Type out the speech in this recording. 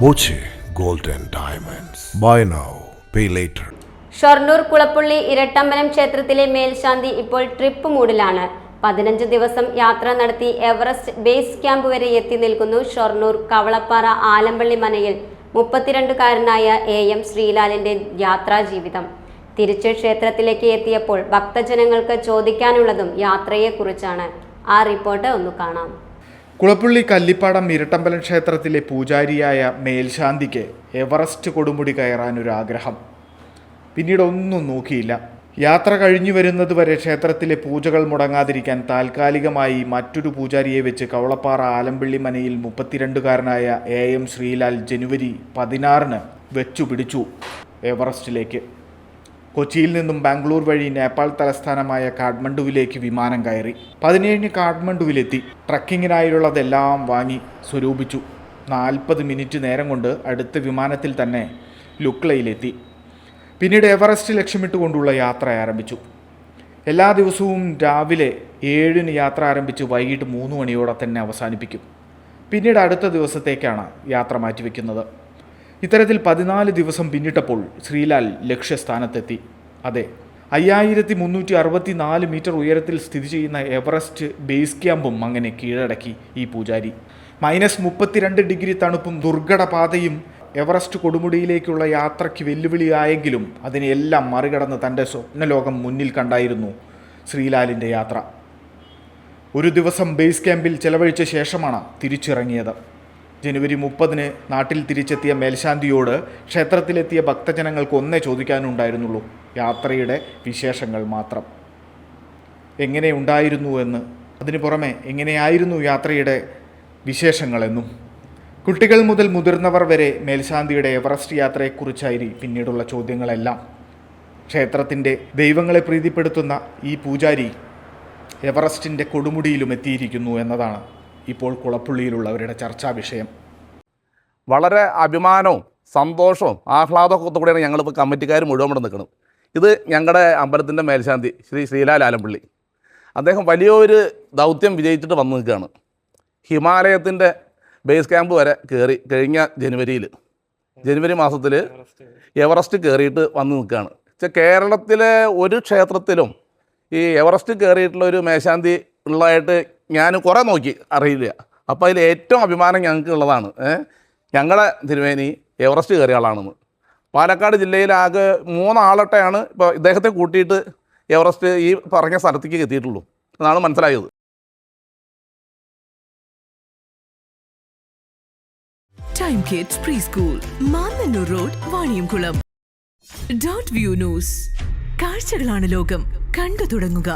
Boche gold and diamonds. Buy now, pay later. Shoranur Kulappully Irattampalam ക്ഷേത്രത്തിലെ മേൽശാന്തി ഇപ്പോൾ ട്രിപ്പ് മൂഡിലാണ്. 15 ദിവസം യാത്ര നടത്തി എവറസ്റ്റ് ബേസ് ക്യാമ്പ് വരെ എത്തി നിൽക്കുന്നു ഷൊർണൂർ കവളപ്പാറ ആലമ്പള്ളി മനയിൽ 32കാരനായ AM ശ്രീലാലിന്റെ യാത്രാജീവിതം. തിരിച്ച് ക്ഷേത്രത്തിലേക്ക് എത്തിയപ്പോൾ ഭക്തജനങ്ങൾക്ക് ചോദിക്കാനുള്ളതും യാത്രയെക്കുറിച്ചാണ്. ആ റിപ്പോർട്ട് ഒന്ന് കാണാം. കുളപ്പുള്ളി കല്ലിപ്പാടം ഇരട്ടമ്പലം ക്ഷേത്രത്തിലെ പൂജാരിയായ മേൽശാന്തിക്ക് എവറസ്റ്റ് കൊടുമുടി കയറാനൊരാഗ്രഹം. പിന്നീട് ഒന്നും നോക്കിയില്ല. യാത്ര കഴിഞ്ഞു വരുന്നതുവരെ ക്ഷേത്രത്തിലെ പൂജകൾ മുടങ്ങാതിരിക്കാൻ താൽക്കാലികമായി മറ്റൊരു പൂജാരിയെ വെച്ച് കവളപ്പാറ ആലമ്പള്ളി മനയിൽ 32കാരനായ AM ശ്രീലാൽ ജനുവരി 16 വെച്ചുപിടിച്ചു എവറസ്റ്റിലേക്ക്. കൊച്ചിയിൽ നിന്നും ബാംഗ്ലൂർ വഴി നേപ്പാൾ തലസ്ഥാനമായ കാഠ്മണ്ഡുവിലേക്ക് വിമാനം കയറി. 17 കാഠ്മണ്ഡുവിലെത്തി. ട്രക്കിങ്ങിനായുള്ളതെല്ലാം വാങ്ങി സ്വരൂപിച്ചു. 40 മിനിറ്റ് നേരം കൊണ്ട് അടുത്ത വിമാനത്തിൽ തന്നെ ലുക്ലയിലെത്തി. പിന്നീട് എവറസ്റ്റ് ലക്ഷ്യമിട്ടുകൊണ്ടുള്ള യാത്ര ആരംഭിച്ചു. എല്ലാ ദിവസവും രാവിലെ 7 യാത്ര ആരംഭിച്ച് വൈകിട്ട് 3 മണിയോടെ തന്നെ അവസാനിപ്പിക്കും. പിന്നീട് അടുത്ത ദിവസത്തേക്കാണ് യാത്ര മാറ്റിവെക്കുന്നത്. ഇത്തരത്തിൽ 14 ദിവസം പിന്നിട്ടപ്പോൾ ശ്രീലാൽ ലക്ഷ്യസ്ഥാനത്തെത്തി. അതെ, 5364 മീറ്റർ ഉയരത്തിൽ സ്ഥിതി ചെയ്യുന്ന എവറസ്റ്റ് ബേസ് ക്യാമ്പും അങ്ങനെ കീഴടക്കി ഈ പൂജാരി. -32 ഡിഗ്രി തണുപ്പും ദുർഘട പാതയും എവറസ്റ്റ് കൊടുമുടിയിലേക്കുള്ള യാത്രയ്ക്ക് വെല്ലുവിളിയായെങ്കിലും അതിനെല്ലാം മറികടന്ന് തൻ്റെ സ്വപ്നലോകം മുന്നിൽ കണ്ടായിരുന്നു ശ്രീലാലിൻ്റെ യാത്ര. ഒരു ദിവസം ബേസ് ക്യാമ്പിൽ ചെലവഴിച്ച ശേഷമാണ് തിരിച്ചിറങ്ങിയത്. ജനുവരി 30 നാട്ടിൽ തിരിച്ചെത്തിയ മേൽശാന്തിയോട് ക്ഷേത്രത്തിലെത്തിയ ഭക്തജനങ്ങൾക്ക് ഒന്നേ ചോദിക്കാനുണ്ടായിരുന്നുള്ളൂ: യാത്രയുടെ വിശേഷങ്ങൾ മാത്രം. എങ്ങനെയുണ്ടായിരുന്നു എന്ന്, അതിനു പുറമെ എങ്ങനെയായിരുന്നു യാത്രയുടെ വിശേഷങ്ങളെന്നും. കുട്ടികൾ മുതൽ മുതിർന്നവർ വരെ മേൽശാന്തിയുടെ എവറസ്റ്റ് യാത്രയെക്കുറിച്ചായി പിന്നീടുള്ള ചോദ്യങ്ങളെല്ലാം. ക്ഷേത്രത്തിൻ്റെ ദൈവങ്ങളെ പ്രീതിപ്പെടുത്തുന്ന ഈ പൂജാരി എവറസ്റ്റിൻ്റെ കൊടുമുടിയിലും എത്തിയിരിക്കുന്നു എന്നതാണ് ഇപ്പോൾ കുളപ്പുള്ളിയിലുള്ളവരുടെ ചർച്ചാ വിഷയം. വളരെ അഭിമാനവും സന്തോഷവും ആഹ്ലാദമൊക്കെ കൂടെയാണ് ഞങ്ങളിപ്പോൾ കമ്മിറ്റിക്കാർ മുഴുവൻ ഇവിടെ നിൽക്കുന്നത്. ഇത് ഞങ്ങളുടെ അമ്പലത്തിൻ്റെ മേൽശാന്തി ശ്രീലാൽ ആലമ്പള്ളി. അദ്ദേഹം വലിയൊരു ദൗത്യം വിജയിച്ചിട്ട് വന്നു നിൽക്കുകയാണ്. ഹിമാലയത്തിൻ്റെ ബേസ് ക്യാമ്പ് വരെ കയറി കഴിഞ്ഞ ജനുവരി മാസത്തിൽ എവറസ്റ്റ് കയറിയിട്ട് വന്ന് നിൽക്കുകയാണ്. കേരളത്തിലെ ഒരു ക്ഷേത്രത്തിലും ഈ എവറസ്റ്റ് കയറിയിട്ടുള്ള ഒരു മേൽശാന്തി ഉള്ളതായിട്ട് ഞാൻ കുറേ നോക്കി, അറിയില്ല. അപ്പോൾ അതിൽ ഏറ്റവും അഭിമാനം ഞങ്ങൾക്ക് ഉള്ളതാണ്. ഞങ്ങളെ തിരുമേനി എവറസ്റ്റ് കയറിയ ആളാണെന്ന്. പാലക്കാട് ജില്ലയിലാകെ 3 ആളട്ടെയാണ് ഇപ്പോൾ ഇദ്ദേഹത്തെ കൂട്ടിയിട്ട് എവറസ്റ്റ് ഈ പറഞ്ഞ സ്ഥലത്തേക്ക് എത്തിയിട്ടുള്ളൂ എന്നാണ് മനസ്സിലായത്. Time kids pre school, Mannannur road, Vaniyamkulam. .View news. കാഴ്ചകളാണ് ലോകം, കണ്ടു തുടങ്ങുക.